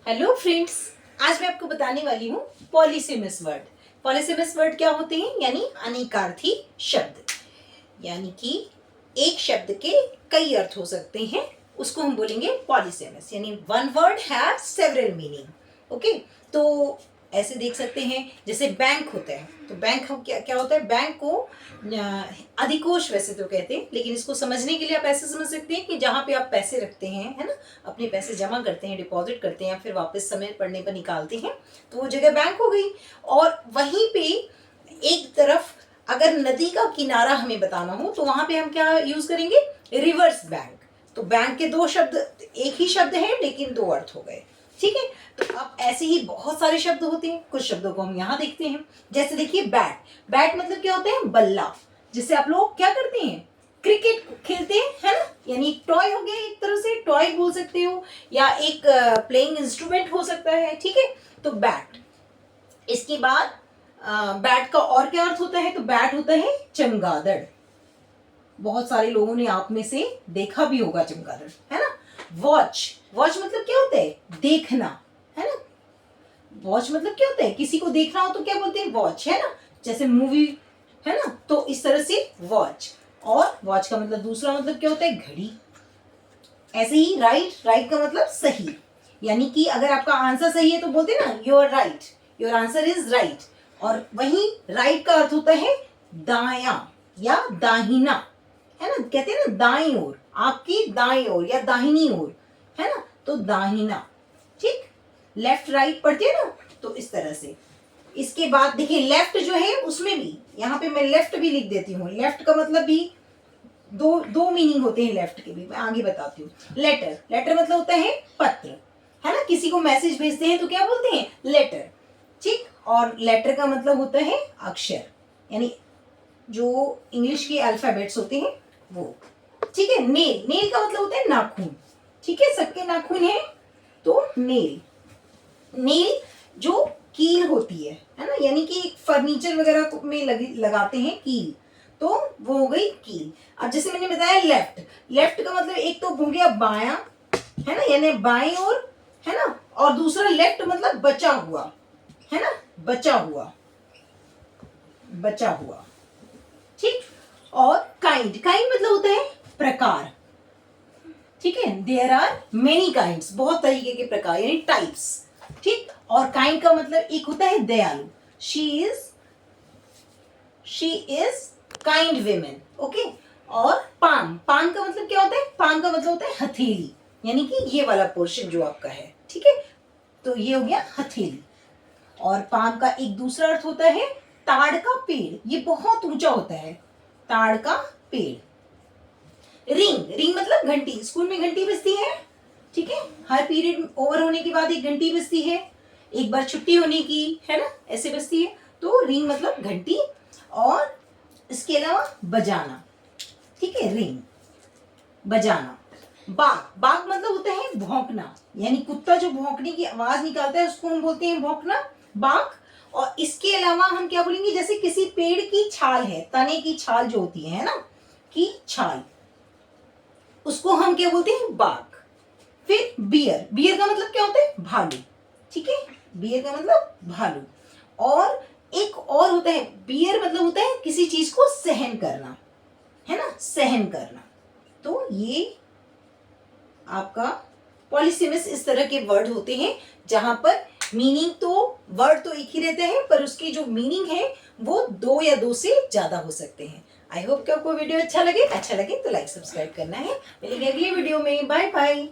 Hello friends, आज मैं आपको बताने वाली हूँ पॉलीसेमस वर्ड। पॉलीसेमस वर्ड क्या होते हैं? यानी अनेकार्थी शब्द, यानी कि एक शब्द के कई अर्थ हो सकते हैं, उसको हम बोलेंगे पॉलीसेमस। यानी one word have several meaning. Okay, तो ऐसे देख सकते हैं जैसे बैंक होता है, तो बैंक हम क्या क्या होता है? बैंक को अधिकोष वैसे तो कहते हैं, लेकिन इसको समझने के लिए आप ऐसे समझ सकते हैं कि जहाँ पे आप पैसे रखते हैं, है ना, अपने पैसे जमा करते हैं, डिपॉजिट करते हैं, फिर वापस समय पड़ने पर निकालते हैं, तो वो जगह बैंक हो गई। और वहीं पे एक तरफ अगर नदी का किनारा हमें बताना हो तो वहां पे हम क्या यूज करेंगे? Reverse bank. तो बैंक के दो शब्द, एक ही शब्द है लेकिन दो अर्थ हो गए। ठीक है, तो अब ऐसे ही बहुत सारे शब्द होते हैं, कुछ शब्दों को हम यहाँ देखते हैं। जैसे देखिए बैट। बैट मतलब क्या होता है? बल्ला, जिससे आप लोग क्या करते हैं? क्रिकेट खेलते हैं, है ना। यानी टॉय हो गया, एक तरह से टॉय बोल सकते हो, या एक प्लेइंग इंस्ट्रूमेंट हो सकता है। ठीक है, तो बैट। इसके बाद बैट का और क्या अर्थ होता है? तो बैट होता है चमगादड़। बहुत सारे लोगों ने आप में से देखा भी होगा चमगादड़, है ना। वॉच। वॉच मतलब क्या होता है? देखना, है ना। वॉच मतलब क्या होता है? किसी को देखना हो तो क्या बोलते हैं? वॉच, है ना। जैसे मूवी, है ना, तो इस तरह से वॉच। और वॉच का मतलब दूसरा मतलब क्या होता है? घड़ी। ऐसे ही राइट। राइट का मतलब सही, यानी कि अगर आपका आंसर सही है तो बोलते हैं ना your right, your answer is right. और वहीं राइट का अर्थ होता है दाया या दाहिना, है ना। कहते हैं ना दाई ओर, आपकी दाई ओर या दाहिनी ओर, है ना, तो दाहिना। ठीक, लेफ्ट राइट पढ़ते हैं ना, तो इस तरह से। इसके बाद देखिए लेफ्ट जो है उसमें भी, यहाँ पे मैं लेफ्ट भी लिख देती हूँ। लेफ्ट का मतलब भी दो दो मीनिंग होते हैं लेफ्ट के भी, मैं आगे बताती हूँ। लेटर। लेटर मतलब होता है पत्र, है ना। किसी को मैसेज भेजते हैं तो क्या बोलते हैं? लेटर। ठीक, और लेटर का मतलब होता है अक्षर, यानी जो इंग्लिश के अल्फाबेट्स होते हैं वो। ठीक है, नेल। नेल का मतलब होता है नाखून। ठीक है, सबके नाखून है, तो नेल। नेल जो कील होती है ना, यानी कि फर्नीचर वगैरह में लगाते हैं कील, तो वो हो गई कील। अब जैसे मैंने बताया लेफ्ट। लेफ्ट का मतलब एक तो हो गया बायां, है ना, यानी बाएं ओर, है ना। और दूसरा लेफ्ट मतलब बचा हुआ, है ना, बचा हुआ, बचा हुआ। ठीक, और काइंड। काइंड मतलब होता है प्रकार। ठीक है, देयर आर मेनी काइंड्स, बहुत तरीके के प्रकार, यानी टाइप्स। ठीक, और काइंड का मतलब एक होता है दयालु। She is kind women. Okay, और पाम। पाम का मतलब क्या होता है? पाम का मतलब होता है हथेली, यानी कि ये वाला पोर्शन जो आपका है। ठीक है, तो ये हो गया हथेली। और पाम का एक दूसरा अर्थ होता है ताड़ का पेड़, ये बहुत ऊंचा होता है, ताड़ का पेड़। रिंग। रिंग मतलब घंटी, स्कूल में घंटी बजती है। ठीक है, हर पीरियड ओवर होने के बाद एक घंटी बजती है, एक बार छुट्टी होने की, है ना, ऐसे बजती है। तो रिंग मतलब घंटी, और इसके अलावा बजाना। ठीक है, रिंग, बजाना। बाग। बाग मतलब होता है भौंकना, यानी कुत्ता जो भौंकने की आवाज निकालता है उसको हम बोलते हैं भौंकना, बाग। और इसके अलावा हम क्या बोलेंगे? जैसे किसी पेड़ की छाल है, तने की छाल जो होती है ना, की छाल, उसको हम क्या बोलते हैं? बाग। फिर बियर। बियर का मतलब क्या होता है? भालू। ठीक है, बियर का मतलब भालू। और एक और होता है, बियर मतलब होता है किसी चीज को सहन करना, है ना, सहन करना। तो ये आपका पॉलीसेमस इस तरह के वर्ड होते हैं जहां पर मीनिंग तो, वर्ड तो एक ही रहते हैं, पर उसकी जो मीनिंग है वो दो या दो से ज्यादा हो सकते हैं। आई होप कि आपको वीडियो अच्छा लगे तो लाइक सब्सक्राइब करना है। मिलेंगे अगली वीडियो में। Bye bye.